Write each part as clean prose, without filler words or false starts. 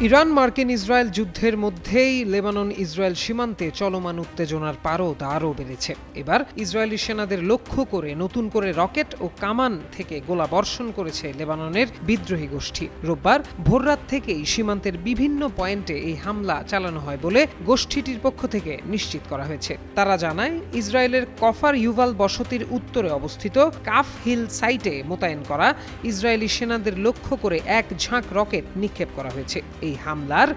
Iran মার্কিন Israel যুদ্ধের মধ্যেই লেবানন ইসরায়েল সীমান্তে চলমান উত্তেজনার পারদ আরও বেড়েছে। এবার ইসরায়েলি সেনাদের লক্ষ্য করে নতুন করে রকেট ও কামান থেকে গোলা বর্ষণ করেছে লেবাননের বিদ্রোহী গোষ্ঠী। রোববার ভোররাত থেকেই সীমান্তের বিভিন্ন পয়েন্টে এই হামলা চালানো হয় বলে গোষ্ঠীটির পক্ষ থেকে নিশ্চিত করা হয়েছে। তারা জানায়, ইসরায়েলের কফার ইউভাল বসতির উত্তরে অবস্থিত কাফ হিল সাইটে মোতায়েন করা ইসরায়েলি সেনাদের লক্ষ্য করে এক ঝাঁক রকেট নিক্ষেপ করা হয়েছে। এই হামলার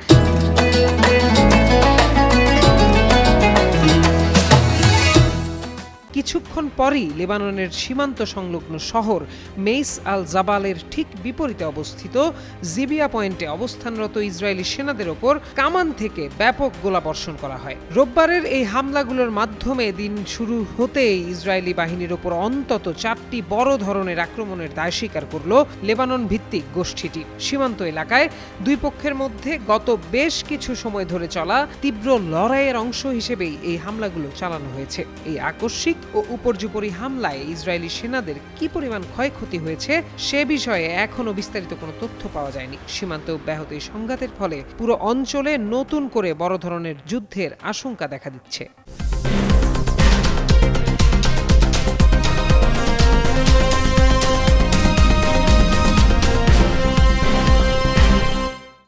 কিছুক্ষণ পরই লেবাননের সীমান্ত সংলগ্ন শহর মেইস আল জাবালের ঠিক বিপরীতে অবস্থিত জিবিয়া পয়েন্টে অবস্থানরত ইসরায়েলি সেনাদের ওপর কামান থেকে ব্যাপক গোলাবর্ষণ করা হয়। রোববারের এই হামলাগুলোর মাধ্যমে দিন শুরু হতেই ইসরায়েলি বাহিনীর ওপর অন্তত 4টি বড় ধরনের আক্রমণের দায় স্বীকার করল লেবানন ভিত্তিক গোষ্ঠীটি। সীমান্ত এলাকায় দুই পক্ষের মধ্যে গত বেশ কিছু সময় ধরে চলা তীব্র লড়াইয়ের অংশ হিসেবেই এই হামলাগুলো চালানো হয়েছে। এই আকস্মিক ও উপর্যুপরি হামলায় ইসরায়েলি সেনাদের কি পরিমাণ ক্ষয়ক্ষতি হয়েছে সে বিষয়ে এখনো বিস্তারিত কোনো তথ্য পাওয়া যায়নি। সীমান্তে অব্যাহত এই সংঘাতের ফলে পুরো অঞ্চলে নতুন করে বড় ধরনের যুদ্ধের আশঙ্কা দেখা দিচ্ছে।